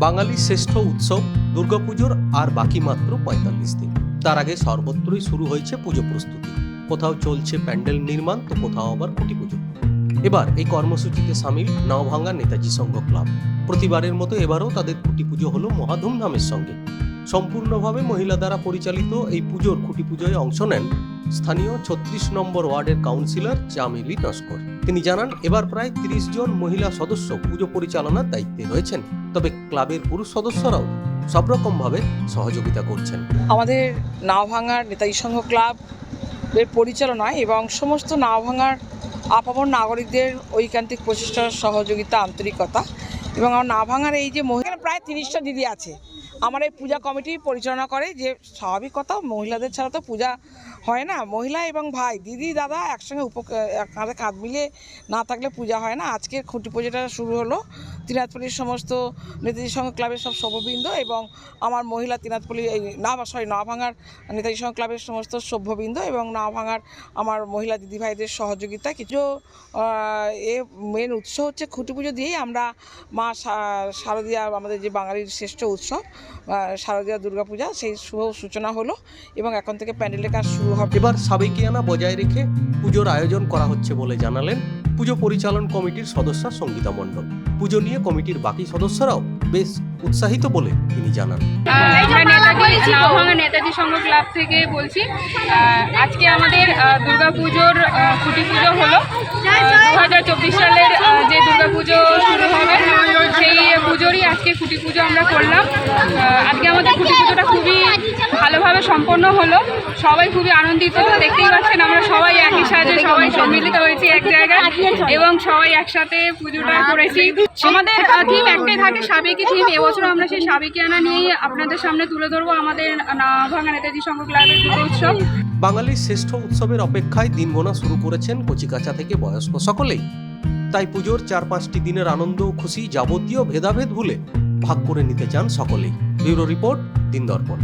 বাঙালির শ্রেষ্ঠ উৎসব দুর্গাপুজোর আর বাকি মাত্র ৪৫ দিন। তার আগে সর্বত্রই শুরু হয়েছে পুজো প্রস্তুতি। কোথাও চলছে প্যান্ডেল নির্মাণ, তো কোথাও আবার খুঁটি পুজো। এবার এই কর্মসূচিতে সামিল নাওভাঙ্গা নেতাজি সংঘ ক্লাব। প্রতিবারের মতো এবারও তাদের খুঁটি পুজো হলো মহা ধুমধামের সঙ্গে। সম্পূর্ণভাবে মহিলা দ্বারা পরিচালিত এই পুজোর খুঁটি পুজোয় অংশ নেন স্থানীয় ৩৬ নম্বর ওয়ার্ডের কাউন্সিলর চামেলি নস্কর। তিনি জানান, এবার প্রায় ৩০ জন মহিলা সদস্য পুজো পরিচালনার দায়িত্বে রয়েছেন। তবে ক্লাবের পুরুষ সদস্যরাও সব রকম ভাবে সহযোগিতা করছেন। আমাদের নাওভাঙ্গার নেতাজি সংঘ ক্লাবের পরিচালনায় এবং সমস্ত নাওভাঙ্গার আপামর নাগরিকদের ঐকান্তিক প্রচেষ্টার সহযোগিতা, আন্তরিকতা এবং আমার নাওভাঙ্গার এই যে মহিলা প্রায় 30টা দিদি আছে আমার এই পূজা কমিটি পরিচালনা করে। যে স্বাভাবিক কথা, মহিলাদের ছাড়া তো পূজা হয় না। মহিলা এবং ভাই, দিদি, দাদা একসঙ্গে কাঁধে কাঁধ মিলিয়ে না থাকলে পূজা হয় না। আজকের খুঁটি পুজোটা শুরু হলো তিনাতপল্লির সমস্ত নেতাজি সংঘ ক্লাবের সব সভ্যবৃন্দ এবং আমার মহিলা তিনাতপল্লি নাওভাঙ্গার নেতাজি সংঘ ক্লাবের সমস্ত সভ্যবৃন্দ এবং নাওভাঙ্গার আমার মহিলা দিদিভাইদের সহযোগিতা। কিছু মেন উৎস হচ্ছে খুঁটি পুজো দিয়েই আমরা মা শারদীয়া, আমাদের যে বাঙালির শ্রেষ্ঠ উৎসব শারদীয়া দুর্গাপূজা, সেই শুভ সূচনা হলো এবং এখন থেকে প্যান্ডেলের কাজ শুরু হবে। এবার সাবেকিয়ানা বজায় রেখে পুজোর আয়োজন করা হচ্ছে বলে জানালেন পুজো পরিচালন কমিটির সদস্য সঙ্গীতা মণ্ডল। পুজো নিয়ে কমিটির বাকি সদস্যরাও বেশ উৎসাহিত বলে তিনি জানান। নাওভাঙ্গা নেতাজি সংঘ ক্লাব থেকে বলছি। আজকে আমাদের দুর্গাপুজোর খুঁটি পুজো হলো। 2024 সালের যে দুর্গাপুজো শুরু হবে সেই পুজোরই আজকে খুঁটি পুজো আমরা করলাম। আজকে আমাদের খুঁটি পুজোটা খুবই ভালোভাবে সম্পন্ন হলো। সবাই খুবই আনন্দিত। দেখতেই পাচ্ছেন আমরা সবাই একই সাথে সবাই সম্মিলিত হয়েছি এক জায়গায় এবং সবাই একসাথে পুজোটা করেছি। আমাদের থিম একটাই থাকে, সাবেকি থিম। এবছর আমরা সেই সাবেকিয়ানা নিয়েই আপনাদের সামনে তুলে ধরবো আমাদের নাওভাঙ্গা নেতাজি সংঘ ক্লাবের পুজো উৎসব। বাঙালির শ্রেষ্ঠ উৎসবের অপেক্ষায় দিন গোনা শুরু করেছেন কচিকাঁচা থেকে বয়স্ক সকলেই। তাই পুজোর ৪-৫টি দিনের আনন্দ ও খুশি যাবতীয় ভেদাভেদ ভুলে ভাগ করে নিতে চান সকলেই। ব্যুরো রিপোর্ট, দিন দর্পণ।